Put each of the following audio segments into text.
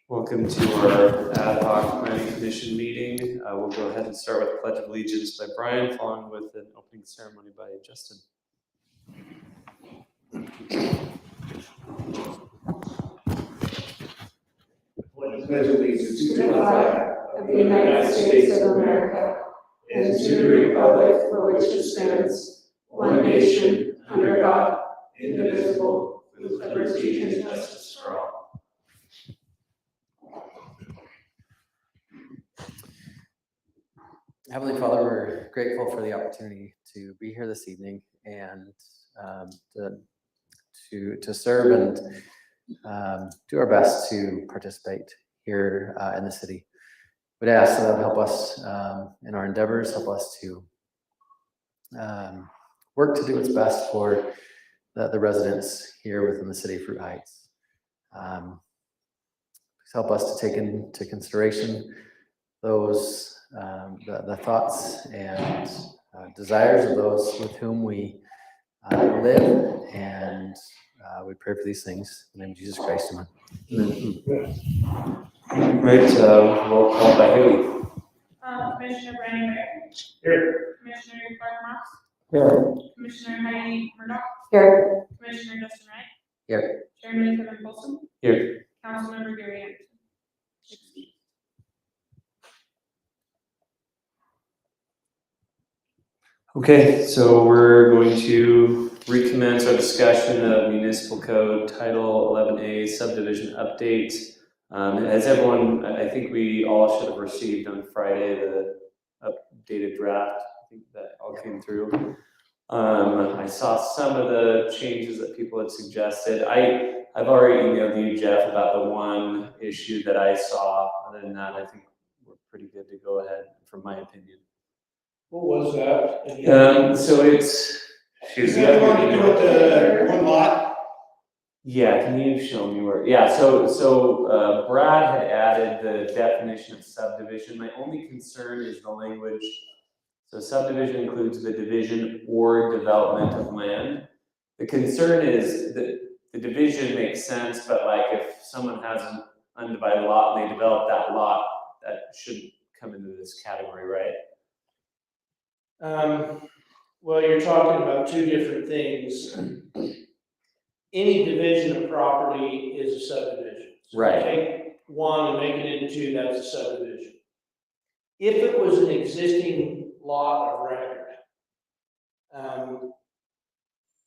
Welcome to our ad hoc planning commission meeting. We'll go ahead and start with Pledge of Allegiance by Brian, following with an opening ceremony by Justin. Pledge allegiance to the flag of the United States of America and to the republic for which it stands, one nation, under God, indivisible, with liberty and justice for all. Heavenly Father, we're grateful for the opportunity to be here this evening and to serve and do our best to participate here in the city. We'd ask that help us in our endeavors, help us to work to do what's best for the residents here within the city of Fruit Heights. Please help us to take into consideration those the thoughts and desires of those with whom we live, and we pray for these things in the name of Jesus Christ. Amen. Right, roll call by Haley. Commissioner Brandon Bear. Here. Commissioner Clark Marks. Here. Commissioner Heidi Murdoch. Here. Commissioner Justin Wright. Here. Chairman Kevin Polson. Here. Councilmember Gary Anderson. Okay, so we're going to recommence our discussion of Municipal Code Title 11A Subdivision Update. As everyone, I think we all should have received on Friday the updated draft. I think that all came through. I saw some of the changes that people had suggested. I've already emailed you, Jeff, about the one issue that I saw. Other than that, I think we're pretty good to go ahead, from my opinion. What was that? So it's. Is that the one to do with the one lot? Yeah, can you show me where? Yeah, so Brad had added the definition of subdivision. My only concern is the language. So subdivision includes the division or development of land. The concern is that the division makes sense, but like if someone has an undivided lot and they develop that lot, that shouldn't come into this category, right? Well, you're talking about two different things. Any division of property is a subdivision. So Right. Take one and make it into two, that's a subdivision. If it was an existing lot of record,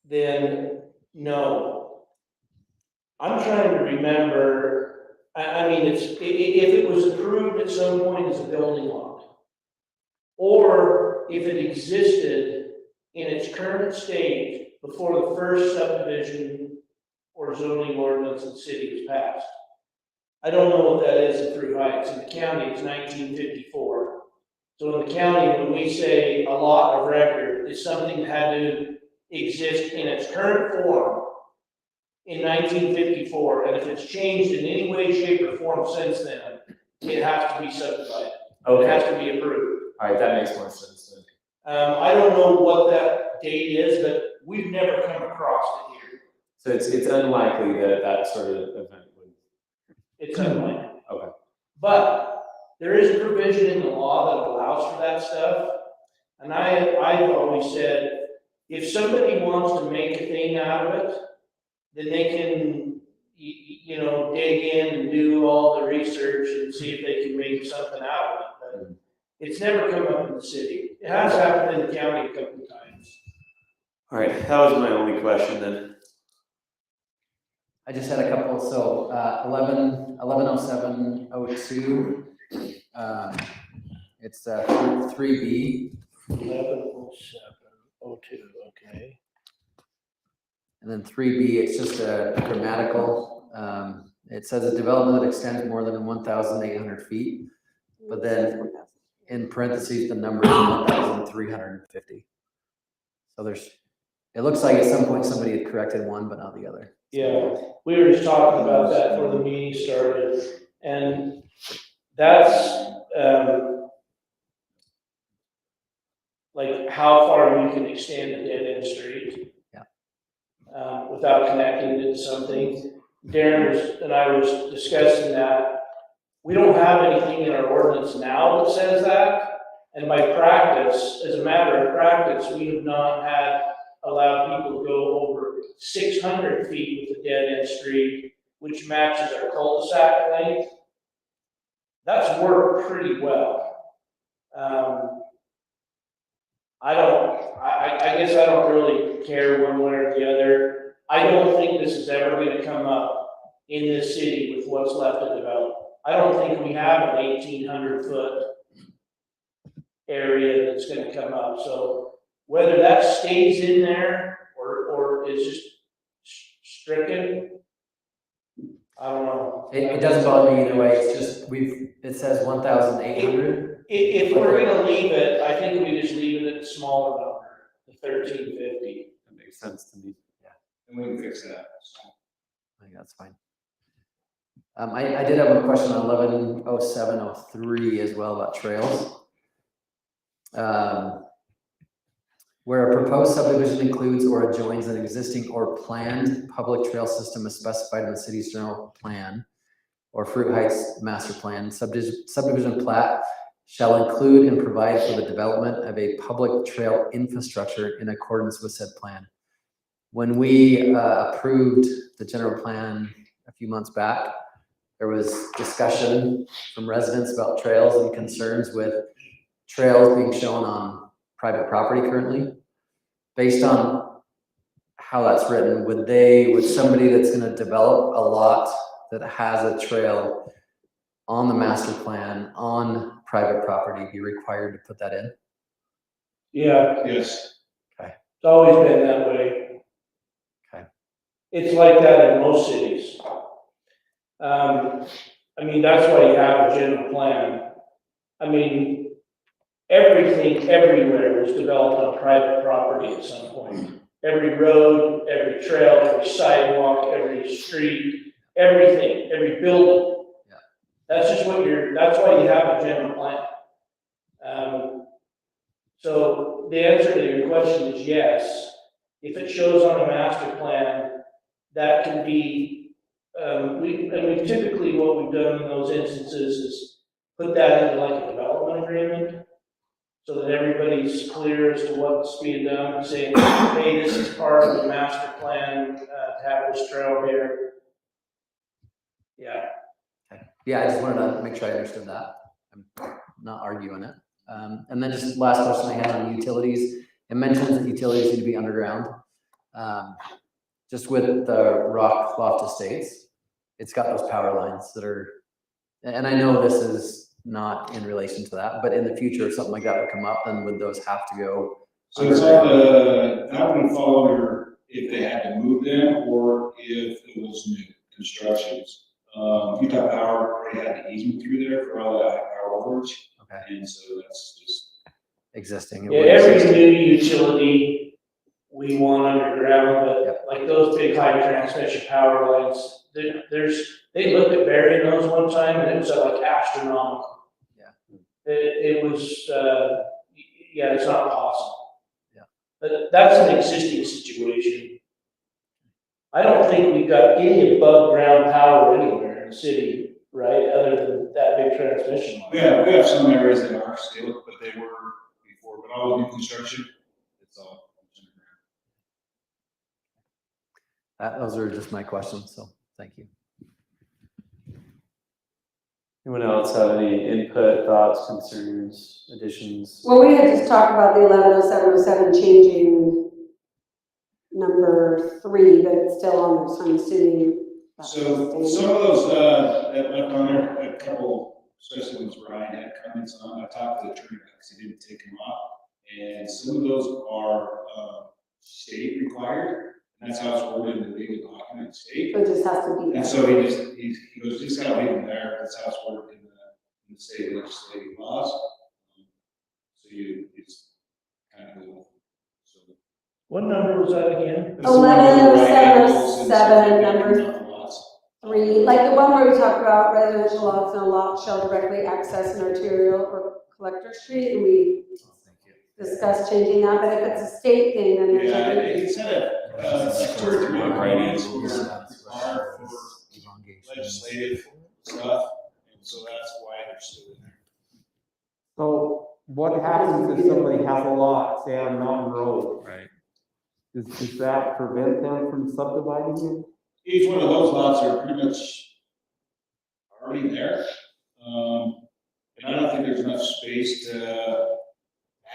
then no. I'm trying to remember, I mean, if it was approved at some point as a building lot, or if it existed in its current state before the first subdivision or zoning ordinance in the city was passed. I don't know what that is in Fruit Heights. In the county, it's 1954. So in the county, when we say a lot of record, it's something that had to exist in its current form in 1954, and if it's changed in any way, shape, or form since then, it has to be subdivided. Okay. It has to be approved. All right, that makes more sense then. I don't know what that date is, but we've never come across it here. So it's unlikely that that sort of event would. It's unlikely. Okay. But there is a provision in the law that allows for that stuff. And I've always said, if somebody wants to make a thing out of it, then they can, dig in and do all the research and see if they can make something out of it. But it's never come up in the city. It has happened in the county a couple of times. All right, that was my only question then. I just had a couple. So 110702. It's 3B. 110702, okay. And then 3B, it's just a grammatical. It says a development that extends more than 1,800 feet, but then in parentheses, the number is 1,350. So it looks like at some point somebody had corrected one, but not the other. Yeah, we were just talking about that before the meeting started, and that's, like how far you can extend a dead end street. Yeah. Without connecting it to something. and I was discussing that, we don't have anything in our ordinance now that says that. And by practice, as a matter of practice, we have not allowed people to go over 600 feet with a dead-end street, which matches our cul-de-sac length. That's worked pretty well. I guess I don't really care one way or the other. I don't think this is ever going to come up in this city with what's left to develop. I don't think we have an 1,800-foot area that's going to come up. So whether that stays in there or is just stricken, I don't know. It doesn't bother me either way, it's just, it says 1,800. If we're gonna leave it, I think we just leave it at the smaller number, the 1,350. That makes sense to me. And we can fix that. I think that's fine. I did have a question on 110703 as well about trails. Where a proposed subdivision includes or adjoins an existing or planned public trail system as specified in the city's general plan or Fruit Heights master plan, subdivision plat shall include and provide for the development of a public trail infrastructure in accordance with said plan. When we approved the general plan a few months back, there was discussion from residents about trails and concerns with trails being shown on private property currently. Based on how that's written, would somebody that's going to develop a lot that has a trail on the master plan on private property be required to put that in? Yeah, Yes. it's always been that way. Okay. It's like that in most cities. I mean, that's why you have a general plan. I mean, everything everywhere was developed on private property at some point. Every road, every trail, every sidewalk, every street, everything, every building. Yeah. That's just that's why you have a general plan. So the answer to your question is yes. If it shows on a master plan, that can be, we've typically, what we've done in those instances is put that into like a development agreement so that everybody's clear as to what's being done and saying, hey, this is part of the master plan to have this trail here. Yeah. Okay. Yeah, I just wanted to make sure I understood that. I'm not arguing it. And then just last question I had on utilities. It mentions that utilities need to be underground. Just with the Rock Loft Estates, it's got those power lines that are, and I know this is not in relation to that, but in the future, if something like that would come up, then would those have to go? So it's all that would fall under if they had to move them or if it was new constructions. Utah Power already had the easement through there for all that power overage. Okay, And so that's just. existing. Yeah, every new utility we want underground, but like those big high transmission power lines, they looked at burying those one time and it was like astronomical. Yeah. It was, yeah, it's not possible. Yeah. But that's an existing situation. I don't think we've got any above ground power anywhere in the city, right, other than that big transmission line. We have some areas that are still, but they were before, but all new construction, it's all. Those are just my questions, so thank you. Anyone else have any input, thoughts, concerns, additions? Well, we had just talked about the 110707 changing number 3, but it's still on the Sun City. So some of those, that left on there, a couple, especially ones Ryan had comments on, I talked to the attorney because he didn't take them off. And some of those are, state required, and that's how it's worded in the legal document, state. So it just has to be. And so he goes, just gotta leave them there, that's how it's worded in the state legislative laws. So you just kind of go. So What number was that again? 110707, number lots. 3, like the one where we talked about residential lots and a lot shall directly access an arterial or collector street, and we Thank you. discussed changing that, but if it's a state thing, then there's Yeah, something. it said, 2 or 3 ingredients are for legislative stuff, and so that's why they're still in there. So what happens if somebody has a lot, say on Mountain Road? Right. Does that prevent them from subdividing Each one of those lots are pretty much already there. And I don't think there's enough space to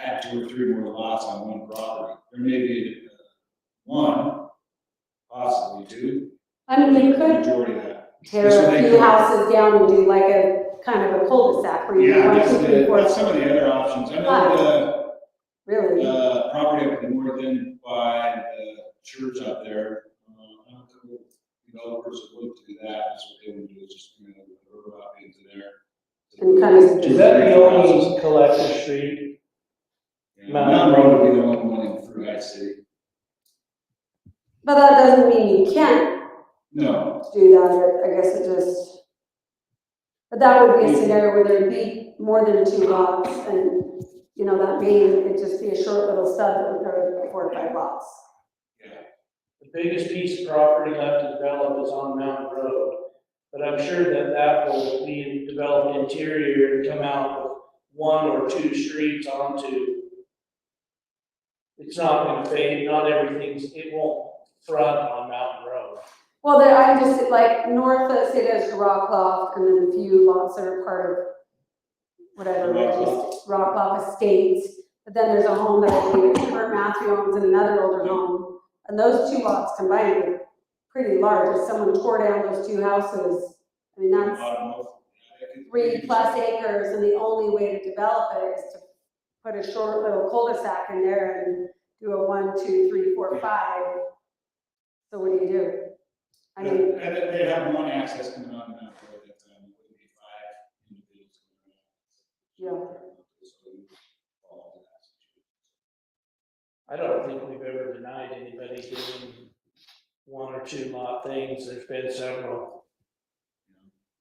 add 2 or 3 more lots on one property. There may be one, possibly 2. I mean, you The could majority of that. tear So a they few could- houses down and do like a kind of a cul-de-sac where you Yeah, want that's, to three, four, that's some of the other options. I know really. the property up in the north end by the church up there, I know a couple of developers have looked to do that. That's what they would do, is just, road up into there. And kind of- Is that the only collector street? Yeah, Mountain Road would be the only one in Fruit Heights City. But that doesn't mean you can't No, do that, I guess it just, but that would be a scenario where there'd be more than 2 lots, and, you know, that main, it'd just be a short little stub that would go 4 or 5 lots. yeah. The biggest piece of property left to develop is on Mountain Road. But I'm sure that that will be developed interior and come out with 1 or 2 streets onto. It's not gonna fade, not everything's, it won't front on Mountain Road. Well, there, I just, like, north, let's say there's Rockloft, and then a few lots that are part of whatever, Rockloft Estates. But then there's a home that I believe Kurt Matthew owns and another older home. And those 2 lots combined are pretty large. If someone tore down those 2 houses, I mean, that's 3+ acres, and the only way to develop it is to put a short little cul-de-sac in there and do a 1, 2, 3, 4, 5. So what do you do? I mean, And they have one access coming on Mountain Road at the time, it would be 5 individuals. yeah. I don't think we've ever denied anybody doing 1 or 2 lot things. There's been several.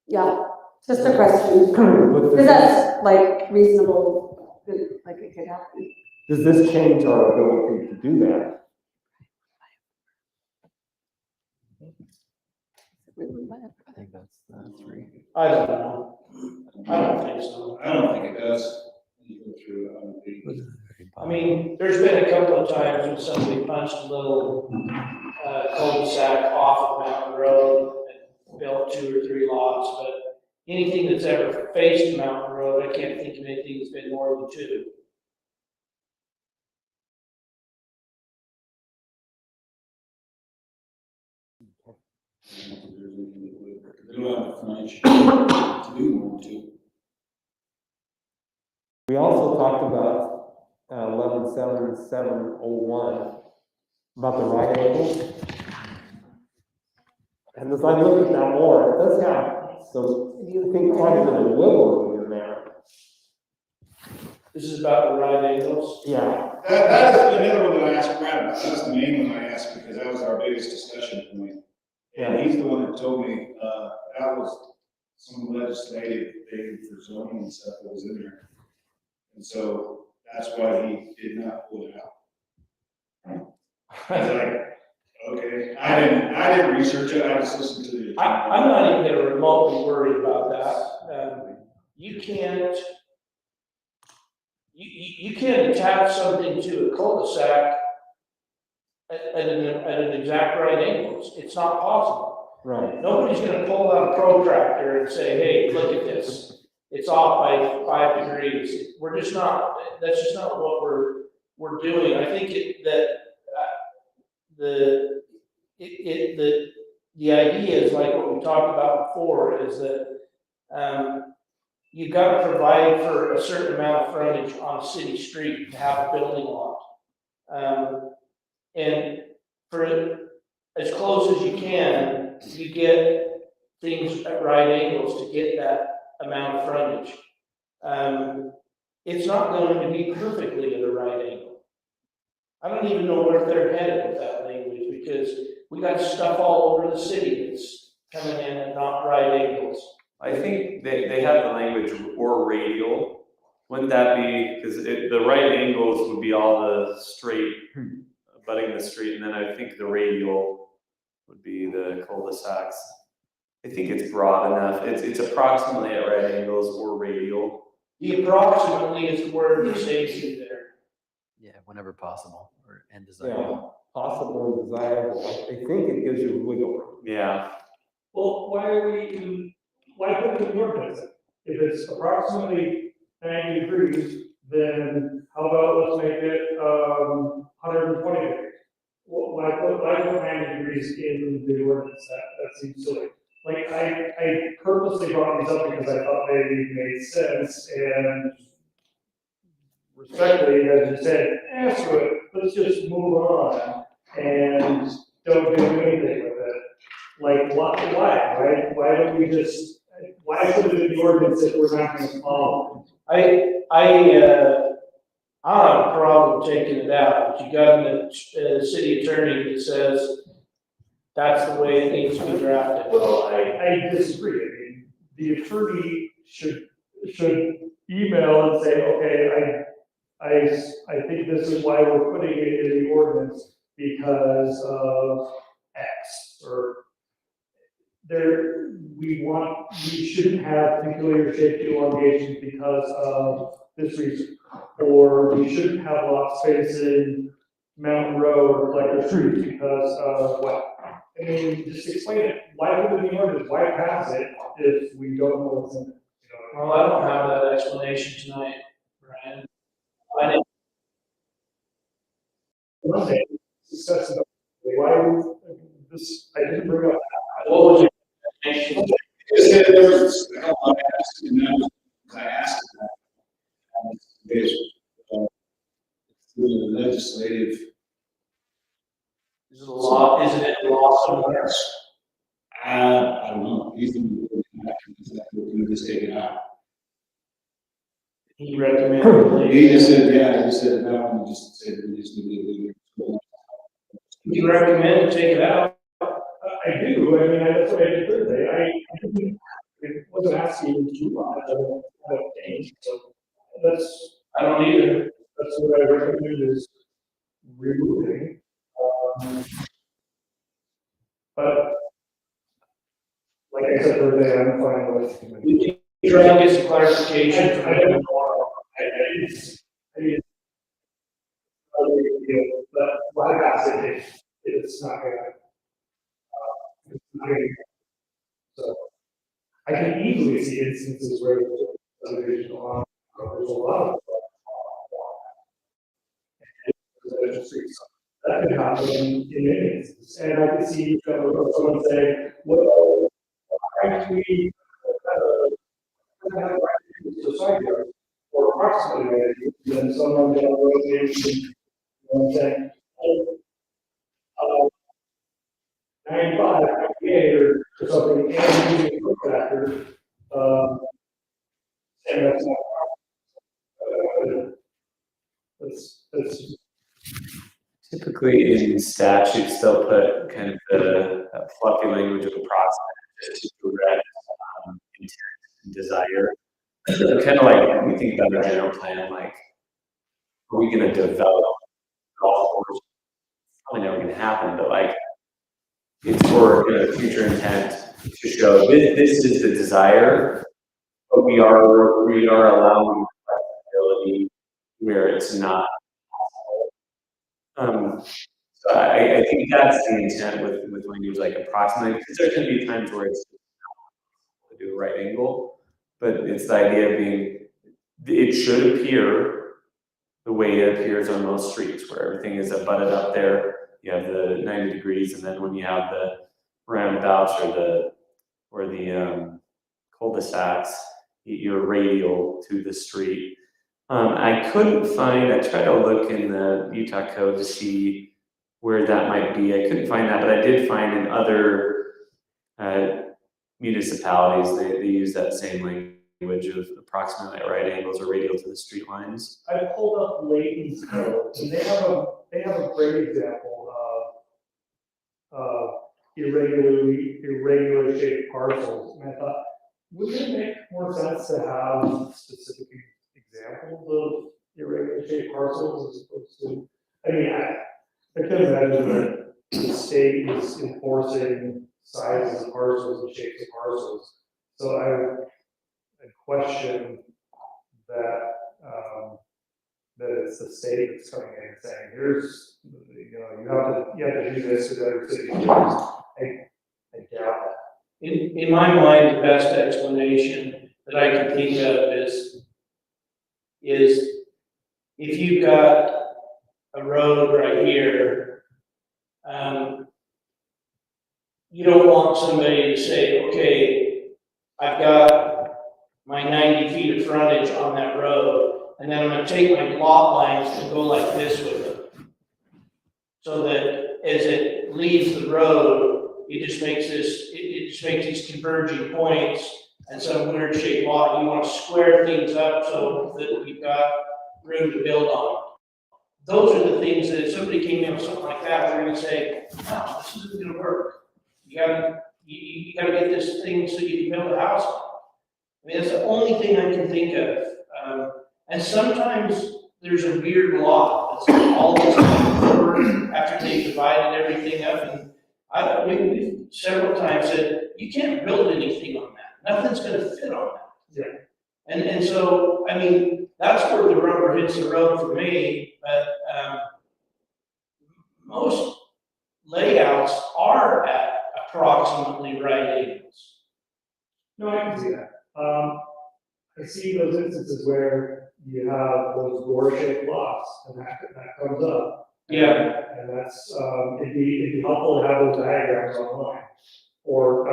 Yeah, just a question, it? because that's like reasonable, like it could happen. Does this change our ability to do that? I think that's the 3. I don't know. I don't think so. I don't think it does. When you go through it, I don't think. I mean, there's been a couple of times when somebody punched a little cul-de-sac off of Mountain Road and built 2 or 3 lots, but anything that's ever faced Mountain Road, I can't think of anything that's been more than 2. They don't have the frontage to do more to. We also talked about 117701, about the right angles. And as I look at that more, it does have some, I think, quite a bit of wiggle room in there. This is about the right angles. Yeah, That is another one that I asked Brad about. That's the main one I asked because that was our biggest discussion point. And he's the one that told me, that was some legislative thing for zoning and stuff that was in there. And so that's why he did not pull it out. I was like, okay, I didn't research it, I just listened to the. I'm not even gonna remotely worry about that. You can't attach something to a cul-de-sac at an exact right angle. It's not possible. right. Nobody's gonna pull out a protractor and say, hey, look at this. It's off by 5 degrees. We're just not, that's just not what we're doing. I think the idea is like what we talked about before, is that you've got to provide for a certain amount of frontage on a city street to have a building lot. And for as close as you can, you get things at right angles to get that amount of frontage. It's not going to be perfectly at a right angle. I don't even know where they're headed with that language, because we got stuff all over the city that's coming in at not right angles. I think they have the language or radial. Wouldn't that be, because the right angles would be all the straight, abutting the street, and then I think the radial would be the cul-de-sacs. I think it's broad enough. It's approximately at right angles or radial. The approximately is the word that stays in there. Yeah, whenever possible, or, and Yeah, desirable. possible and desirable. I think it gives you wiggle room. Yeah. Well, why put it in the ordinance? If it's approximately 90 degrees, then how about let's make it, 120 degrees? Why put 90 degrees in the ordinance? That seems silly. Like, I purposely brought these up because I thought they made sense, and respectfully, as you said, screw it, let's just move on and don't do anything with it. Like, why don't we just, why put it in the ordinance if we're not gonna follow I don't have a problem taking it out, but you got a city attorney that says that's the way it needs to be it? drafted. Well, I disagree. I mean, the attorney should email and say, okay, I think this is why we're putting it in the ordinance because of X, or we shouldn't have peculiar shaped elongations because of this reason. Or we shouldn't have lot space in Mountain Road or Collector Street because of what? I mean, just explain it. Why put it in the ordinance? Why pass it if we don't know what's in it? You know? Well, I don't have that explanation tonight, Brian. I didn't, Monday, discuss it. Why would this, I didn't bring up. what was your explanation? Because there was, I asked, and that was, I asked that. Through the legislative. Is it a law, isn't it a law somewhere? I don't know, he's going to just take it out. He recommended. He just said, yeah, he just said, no, we just said, we just need to. You recommend to take it out? I do, I mean, that's what I did Thursday, I wasn't asking you to do that, I don't think, so I don't either. that's what I recommend is removing. But, like I said Thursday, I'm fine with. We can try and get some clarification. I don't know, but why pass it if it's not gonna, so. I can easily see instances where there's subdivision on, there's a lot of. Residential streets. That could happen in any instance, and I could see someone saying, well, why do we, have a right to use the side yard, or approximately, then someone down the road, maybe, you know what I'm saying? 95, 98, or something, and using a foot factor, and that's not. That's. Typically in statutes, they'll put kind of the fluffy language of approximate just to prevent intent and desire. Kind of like when we think about the general plan, like, are we going to develop golf course? Probably never going to happen, but like, it's for future intent to show this is the desire, but we are allowing flexibility where it's not possible. So I think that's the intent with language like approximately, because there can be times where it's to do a right angle, but it's the idea of being, it should appear the way it appears on most streets, where everything is abutted up there. You have the 90 degrees, and then when you have the roundabouts or the cul-de-sacs, you're radial to the street. I couldn't find, I tried to look in the Utah code to see where that might be. I couldn't find that, but I did find in other municipalities, they use that same language of approximately at right angles or radial to the street lines. I pulled up Layton's code, and they have a great example of irregular shaped parcels, and I thought, wouldn't it make more sense to have specific examples of irregular shaped parcels as opposed to, I mean, I can imagine that the state is enforcing sizes of parcels and shapes of parcels. So I question that, that it's the state that's coming in and saying, here's, you have to do this to other cities. I doubt that. In my mind, the best explanation that I can think of is if you've got a road right here, you don't want somebody to say, okay, I've got my 90 feet of frontage on that road, and then I'm gonna take my lot lines and go like this with them. So that as it leaves the road, it just makes these converging points and some weird shaped lot. You want to square things up so that you've got room to build on. Those are the things that if somebody came in with something like that, they're gonna say, no, this isn't gonna work. You gotta get this thing so you can build a house on. I mean, that's the only thing I can think of. And sometimes there's a weird lot that's all this forward after they've divided everything up. And we've several times said, you can't build anything on that. Nothing's gonna fit on that. Yeah. And so, I mean, that's where the rubber hits the road for me, but, most layouts are at approximately right angles. No, I can see that. I see those instances where you have those door-shaped lots, and that comes up. Yeah. And that's, it'd be helpful to have those diagrams online, or,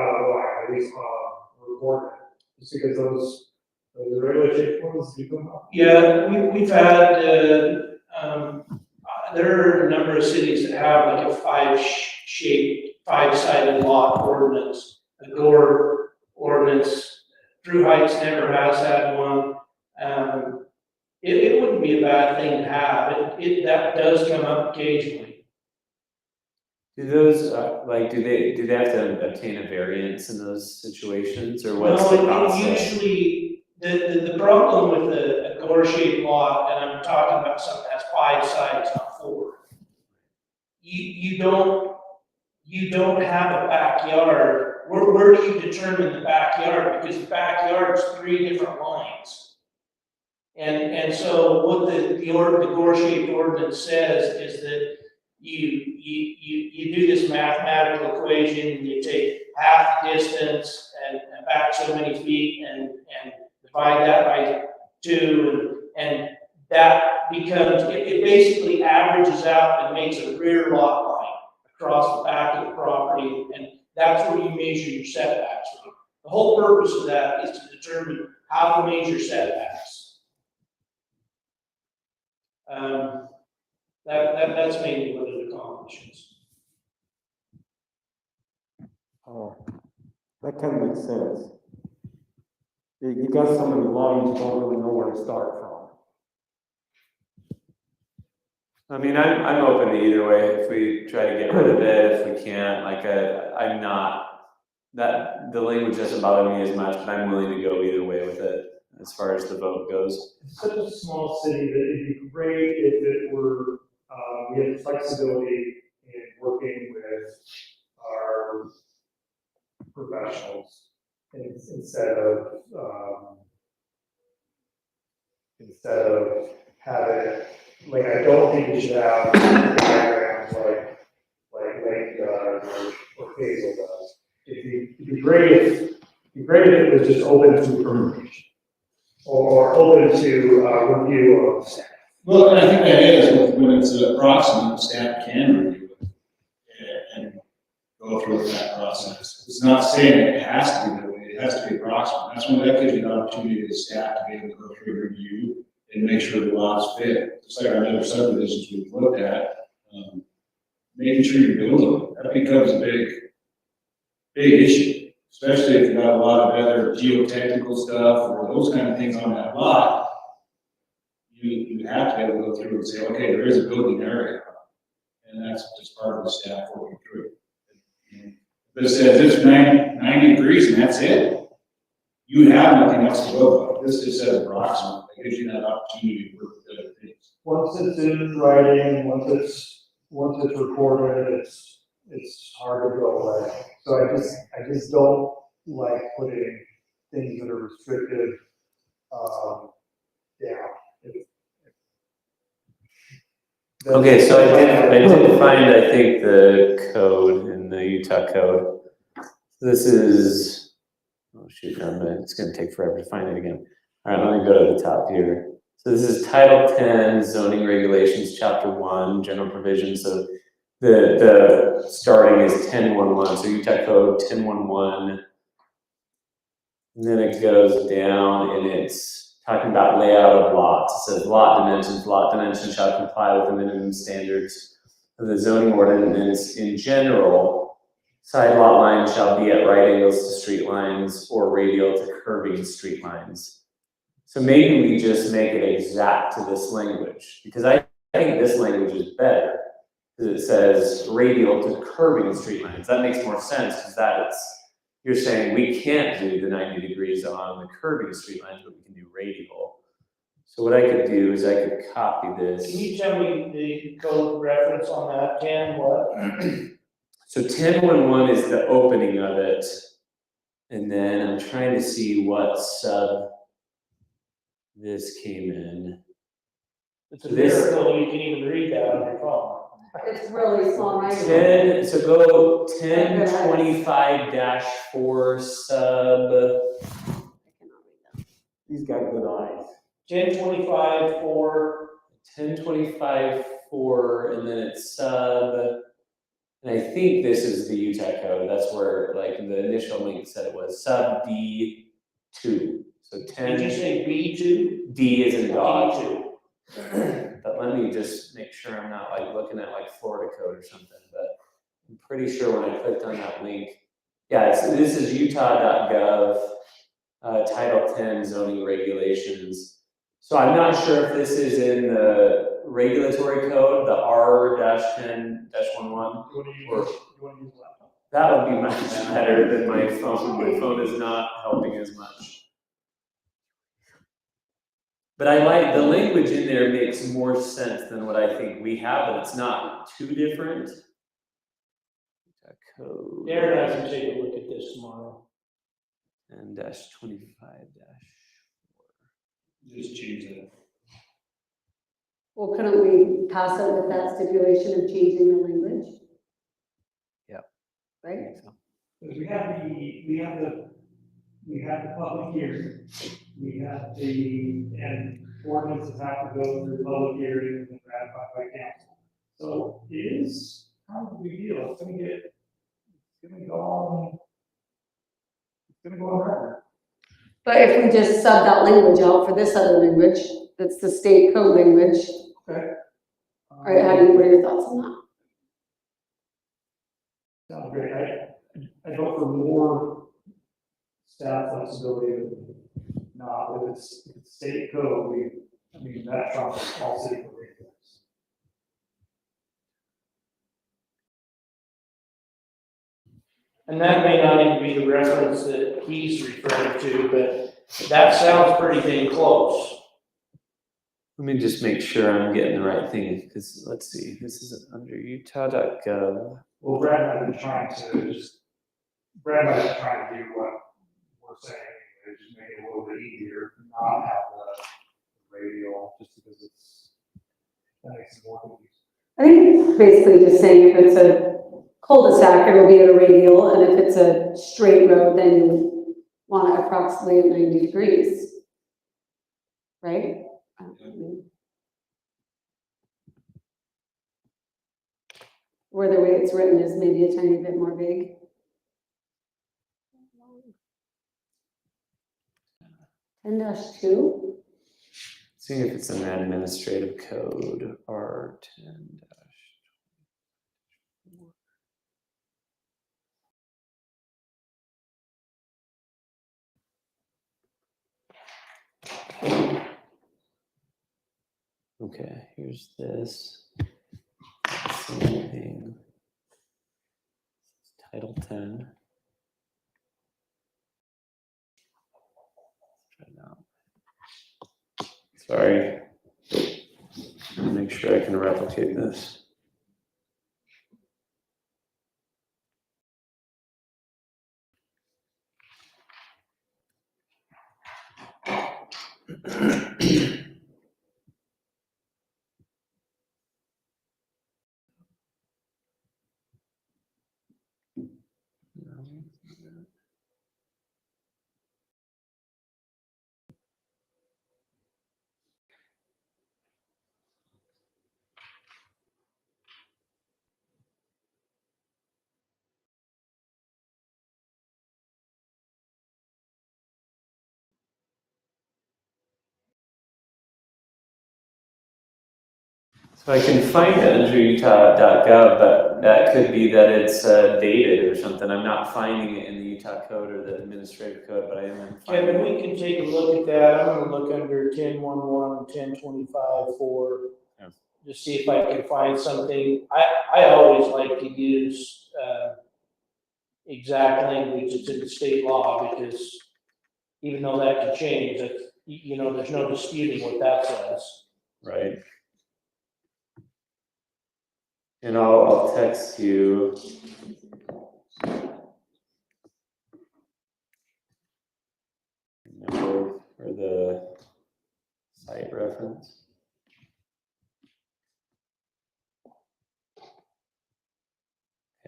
at least, recorded, just because those regular shaped ones do come up. Yeah, we've had, there are a number of cities that have like a five-sided lot ordinance, a Gore ordinance. Drew Heights never has had one. It wouldn't be a bad thing to have. That does come up occasionally. Do those, do they have to obtain a variance in those situations, or what's the No, process? usually, the problem with a Gore-shaped lot, and I'm talking about something that's 5 sides, not 4. You don't have a backyard. Where do you determine the backyard? Because the backyard's 3 different lines. And so what the Gore-shaped ordinance says is that you do this mathematical equation, and you take half the distance and back so many feet and divide that by 2, and that becomes, it basically averages out and makes a rear lot line across the back of the property, and that's where you measure your setbacks from. The whole purpose of that is to determine how to measure setbacks. That's mainly what it accomplishes. Oh, that kind of makes sense. You got so many lines, you don't really know where to start from. I mean, I'm open to either way. If we try to get rid of it, if we can't, I'm not, that, the language doesn't bother me as much, but I'm willing to go either way with it as far as the vote goes. It's such a small city that it'd be great if it were, we had flexibility in working with our professionals instead of having, I don't think we should have diagrams like Lake does or Hazel does. It'd be great if it was just open to permutation or open to review of staff. Well, and I think that is, when it's approximate, staff can review it and go through that process. It's not saying it has to be that way, it has to be approximate. That's when that gives you an opportunity to staff to be able to go through a review and make sure the lots fit. Just like our other subdivisions we've looked at, making sure you're building, that becomes a big issue. Especially if you've got a lot of other geotechnical stuff or those kind of things on that lot. You have to be able to go through and say, okay, there is a building area. And that's just part of the staff working through it. But it says it's 90 degrees and that's it. You have nothing else to go by. This just says approximate. It gives you that opportunity to work with other things. Once it's in writing, once it's recorded, it's hard to go away. So I just don't like putting things that are restricted, down. Okay, so I did find, I think, the code in the Utah code. This is, oh shoot, it's gonna take forever to find it again. All right, let me go to the top here. So this is Title 10 zoning regulations, Chapter 1, general provisions. So the starting is 10.11, so Utah code 10.11. And then it goes down and it's talking about layout of lots. It says lot dimensions shall comply with the minimum standards of the zoning ordinance in general. Side lot lines shall be at right angles to street lines or radial to curving street lines. So maybe we just make it exact to this language, because I think this language is better. Because it says radial to curving street lines. That makes more sense, because you're saying we can't do the 90 degrees on the curving street lines, but we can do radial. So what I could do is I could copy this. Can you tell me the code reference on that, 10 what? So 10.11 is the opening of it. And then I'm trying to see what sub this came in. It's a This- miracle you can even read that on your phone. It's really small, right? 10, so go 1025-4 sub. He's got good eyes. 1025 for 1025-4, and then it's sub, and I think this is the Utah code. That's where, like, the initial link said it was sub D2. So 10. did you say B2? D is in dog. D2. But let me just make sure I'm not like looking at like Florida code or something, but I'm pretty sure when I clicked on that link, yeah, this is utah.gov, Title 10 zoning regulations. So I'm not sure if this is in the regulatory code, the R-10-11. You wanna use laptop? That would be much better than my phone. My phone is not helping as much. But I like, the language in there makes more sense than what I think we have, but it's not too different. Code. Darren, I can take a look at this tomorrow. And -25-4. Just change that. Well, couldn't we pass it with that stipulation of changing the language? Yep. Right? Because we have the public hearing, and ordinances have to go through public hearing and ratified by council. So it is kind of a big deal, it's gonna go on record. But if we just sub that language out for this other language, that's the state code language, Okay. all right, what are your thoughts on that? Sounds great, I hope for more staff flexibility, not if it's state code, that trumps all city regulations. And that may not even be the reference that he's referring to, but that sounds pretty dang close. Let me just make sure I'm getting the right thing, because let's see, this is under utah.gov. Well, Brad and I have been trying to do what we're saying, just make it a little bit easier, not have the radial, just because that makes it more confusing. I think it's basically just saying if it's a cul-de-sac, it'll be at a radial, and if it's a straight road, then you want it approximately at 90 degrees. Right? Or the way it's written is maybe a tiny bit more vague. -2. Seeing if it's an administrative code, R10-. Okay, here's this. Same thing. Title 10. Try it out. Sorry. Make sure I can replicate this. So I can find it under utah.gov, but that could be that it's dated or something. I'm not finding it in the Utah code or the administrative code, but I am finding Kevin, it. we can take a look at that. I'm gonna look under 10.11 and 10.25 for, Yeah. just see if I can find something. I always like to use, exact language that's in the state law, because even though that can change, that, you know, there's no disputing what that says. Right. And I'll text you. Number for the site reference.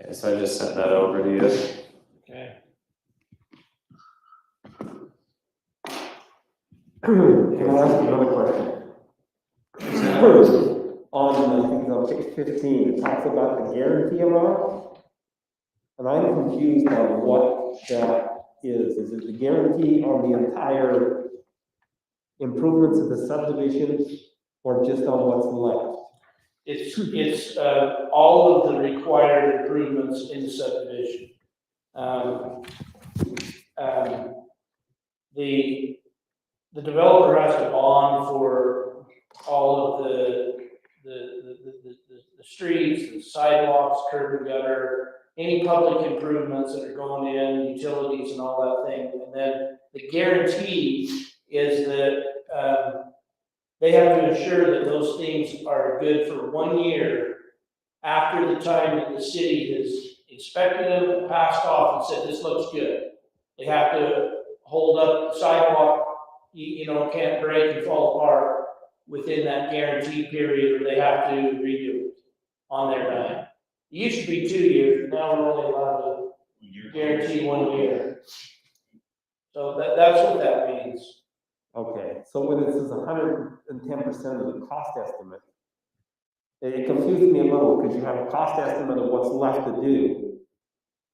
Okay, so I just sent that over to you. Okay. Can I ask you another question? On, I think it's on page 15, it talks about the guarantee amount. And I'm confused on what that is. Is it the guarantee on the entire improvements of the subdivision or just on what's left? It's all of the required improvements in the subdivision. The developer has to bond for all of the streets, the sidewalks, curb and gutter, any public improvements that are going in, utilities and all that thing. And then the guarantee is that, they have to ensure that those things are good for 1 year after the time that the city has inspected them, passed off and said, this looks good. They have to hold up the sidewalk, you know, can't break and fall apart within that guarantee period, or they have to redo it on their dime. It used to be 2 years, but now we're only allowed to guarantee 1 year. So that's what that means. Okay, so when it says 110% of the cost estimate, it confused me a little because you have a cost estimate of what's left to do,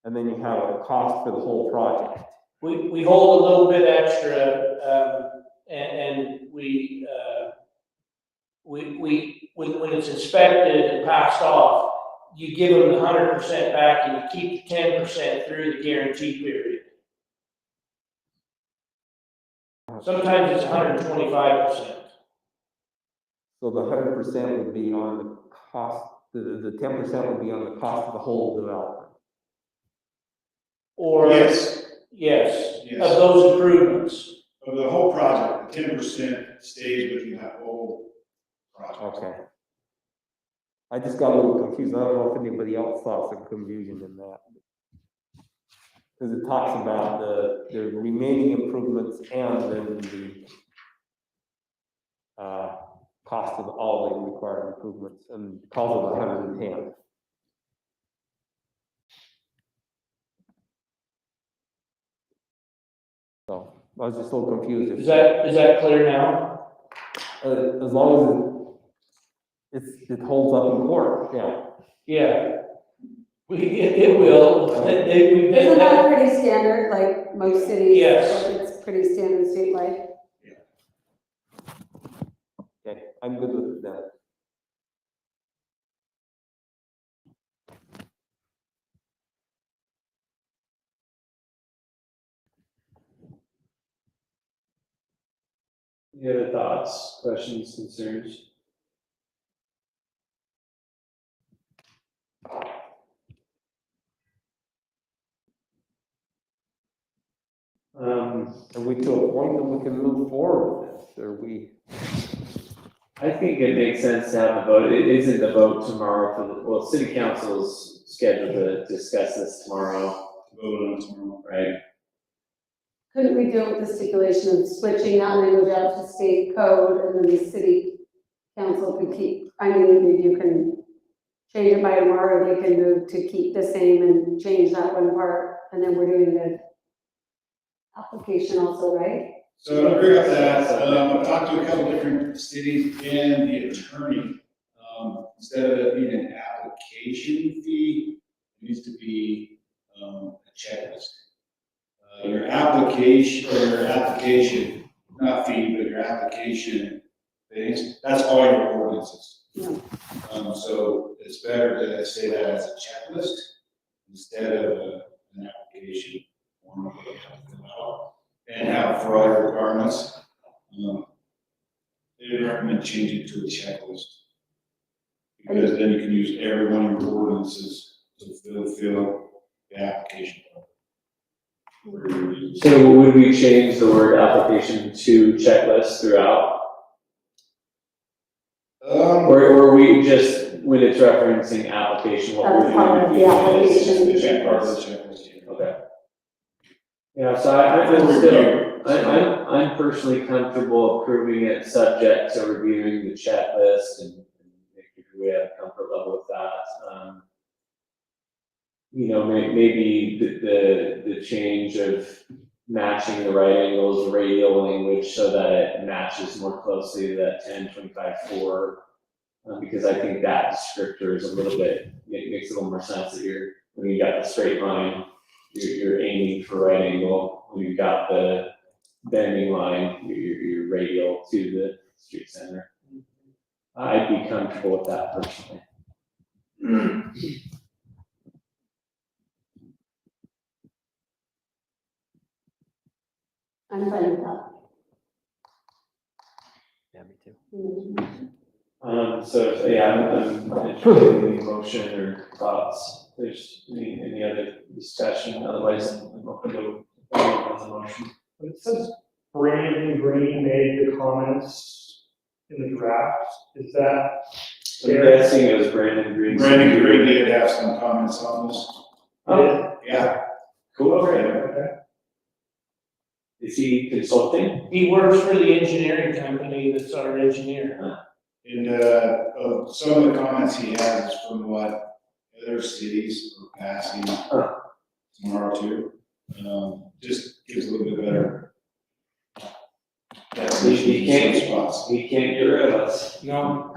and then you have a cost for the whole project. We hold a little bit extra, and when it's inspected and passed off, you give them the 100% back and you keep the 10% through the guarantee period. Sometimes it's 125%. So the 100% would be on the cost, the 10% would be on the cost of the whole development. Or, Yes, yes, Yes. of those improvements. of the whole project, 10% stays with you that whole project. Okay. I just got a little confused. I don't know if anybody else saw some confusion in that. Because it talks about the remaining improvements and then the cost of all the required improvements and calls it 110. So I was just a little confused. Is that clear now? As long as it holds up in court, yeah. Yeah. It will. We've been Isn't that pretty standard, like most cities? Yes. It's pretty standard statewide. Okay, I'm good with that. Any other thoughts, questions, concerns? Are we to a point that we can move forward with this? Are we? I think it makes sense to have a vote. It isn't the vote tomorrow for the, well, city council's scheduled to discuss this tomorrow, Vote on tomorrow. right? couldn't we do it with the stipulation of switching that language out to state code and then the city council could keep, I mean, you can change it by tomorrow, they can move to keep the same and change that one part, and then we're doing the application also, right? So to bring up that, I've talked to a couple different cities and the attorney. Instead of it being an application fee, it needs to be a checklist. Your application, not fee, but your application things, that's all your ordinances. Yeah. So it's better to say that as a checklist instead of an application form that you have to fill out and have fraud requirements. They recommend changing it to a checklist. Because then you can use every one of your ordinances to fill the application. So would we change the word application to checklist throughout? Or we just, when it's referencing application, what we're That's part of doing? the application. The check part of the checklist. Yeah. Okay. Yeah, so I'm still, I'm personally comfortable approving it subject to reviewing the checklist and making sure we have comfort level with that. You know, maybe the change of matching the right angles, radial language so that it matches more closely to that 10-25-4. Because I think that descriptor is a little bit, it makes a little more sense that when you got the straight line, you're aiming for right angle. When you've got the bending line, you're radial to the street center. I'd be comfortable with that personally. I'm fine with that. Yeah, me too. So yeah, I'm interested in the motion or thoughts. If there's any other discussion, otherwise I'm open to on the motion. It says Brandon Green made the comments in the draft, is that? I'm guessing it was Brandon Green. Brandon Green did have some comments on this. Oh, Yeah. cool, okay. Okay. Is he consulting? He works for the engineering company that's our engineer. And some of the comments he has from what other cities are passing tomorrow too. Just gives a little bit better. He can't- Some spots. He can't get rid of us. No.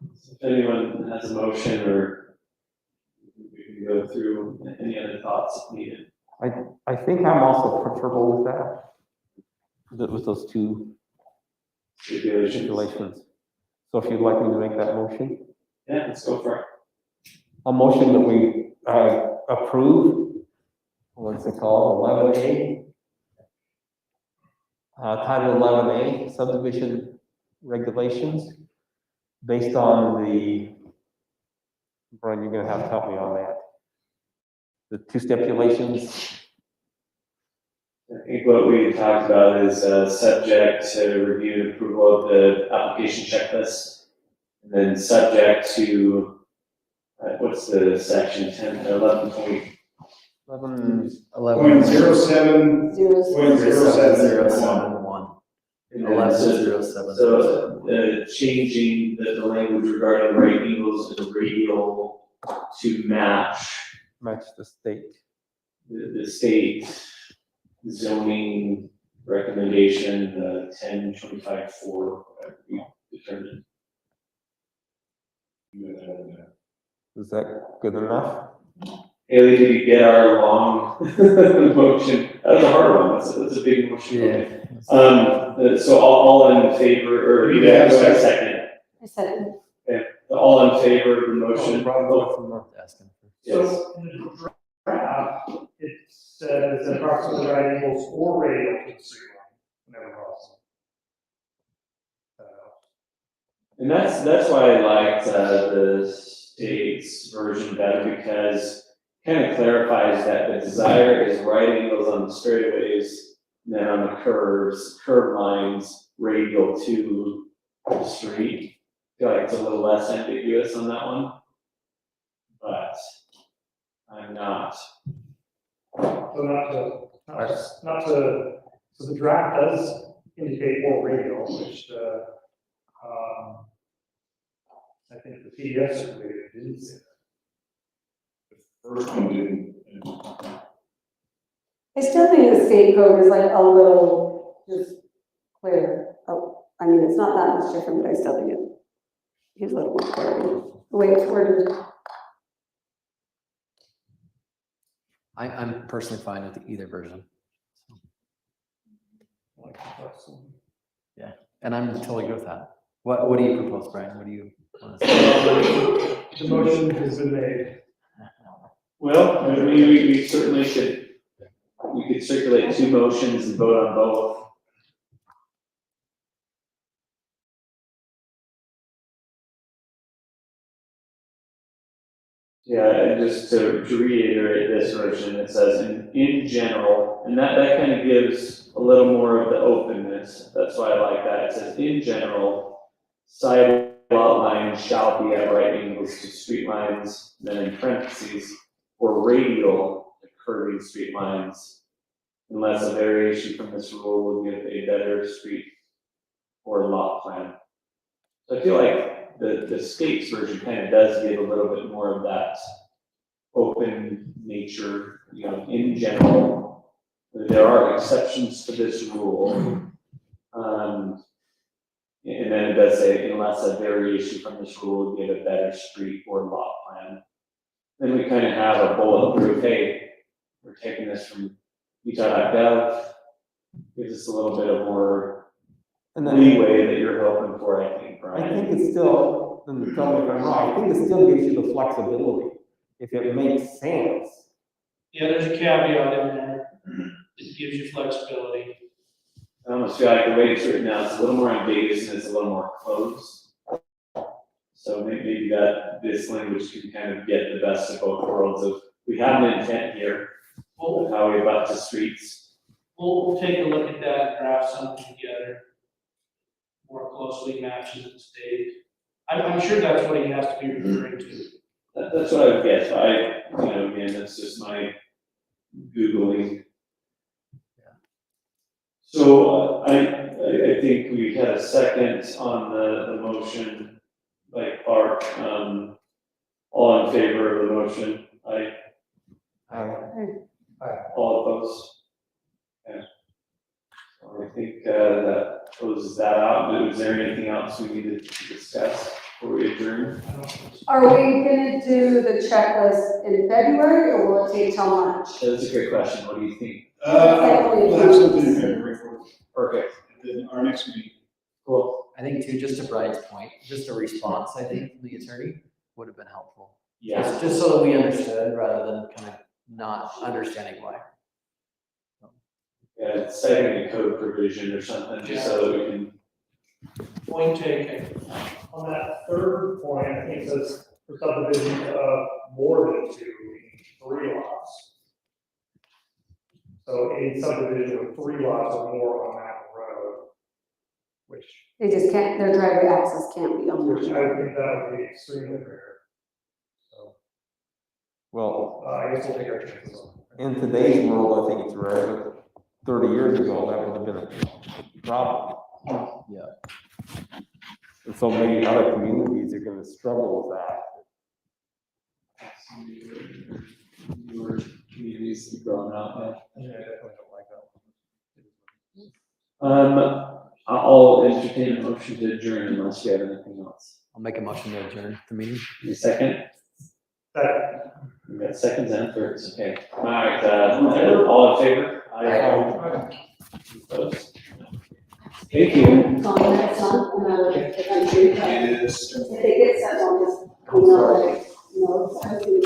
If anyone has a motion or we can go through any other thoughts if needed. I think I'm also comfortable with that. With those two stipulations. So if you'd like me to make that motion, Yeah, let's go for it. a motion that we approve, what's it called, 11A? Title 11A subdivision regulations, based on Brian, you're gonna have to help me on that. The two stipulations. I think what we talked about is subject to review and approval of the application checklist. And then subject to, what's the section 11.1? 0.07. 07071. And then so, changing the language regarding right angles and radial to match Match the state. the state zoning recommendation, 10-25-4, whatever we determined. Is that good enough? Haley, did you get our long motion? That was a hard one, that's a big motion. Yeah. So all in favor, or you have a second? I said, All in favor of the motion? Asking for- Yes. So in the draft, it says approximately right angles or radial to the street line, never else. And that's why I liked the state's version better, because kind of clarifies that the desire is right angles on the straightaways, and then on the curve lines, radial to the street. I feel like it's a little less ambiguous on that one. I'm not. So so the draft does indicate more radio, which, I think the PDF circulated didn't say that. First one didn't. I still think the state code is like a little just clear. Oh, I mean, it's not that much different, but I still think it's a little more clear. The way it's worded. I'm personally fine with either version. Like, that's, Yeah, and I'm totally good with that. What do you propose, Brian? What do you want to say? the motion has been made. Well, I mean, we certainly should, we could circulate two motions and vote on both. Yeah, and just to reiterate this version, it says in general, and that kind of gives a little more of the openness. That's why I like that. It says in general, side lot lines shall be at right angles to street lines, then in parentheses, or radial to curving street lines, unless a variation from this rule will give a better street or lot plan. So I feel like the state's version kind of does give a little bit more of that open nature, you know, in general. There are exceptions to this rule. And then it does say unless a variation from this rule will give a better street or lot plan. Then we kind of have a bulletproof, hey, we're taking this from Utah.gov, gives us a little bit of more And then, leeway that you're hoping for, I think, I Brian. think it still, and tell me if I'm wrong, I think it still gives you the flexibility, if it makes sense. Yeah, there's a caveat in there. It gives you flexibility. I almost feel like the way it's written now, it's a little more ambiguous and it's a little more closed. So maybe that this language can kind of get the best of both worlds of, we have an intent here of how we abut to streets. We'll take a look at that and draft something together. More closely matches the state. I'm sure that's what he has to be referring to. That's what I would guess. Again, that's just my Googling. So I think we had a second on the motion by Clark. All in favor of the motion? All opposed? Okay. So I think that closes that out. Is there anything else we needed to discuss before we adjourn? Are we gonna do the checklist in February or will it take till March? That's a great question. What do you think? We'll have something in February for, Perfect. then our next meeting. Cool. I think too, just to Brian's point, just a response, I think, from the attorney would have been helpful. Yeah. Just so that we understood rather than kind of not understanding why. Yeah, citing a code provision or something, just so that we can. Point taken. On that third point, I think it says for subdivision of more than 2, 3 lots. So any subdivision with 3 lots or more on that road, which They just can't, their driveway access can't be on I there. think that would be extremely rare. So, Well, I guess we'll take our chances on it. in today's world, I think it's rare, but 30 years ago, that would have been a problem. Yeah. And so maybe other communities are gonna struggle with that. Your communities growing up, Yeah, I definitely don't like that I'll entertain a motion to adjourn unless you have anything else. I'll make a motion to adjourn the meeting. Any second? one. We got seconds and thirds, okay. All right, all in favor? Opposed? Thank you. Comments on, if I'm sure, It is. if they get set on this, you know, I was thinking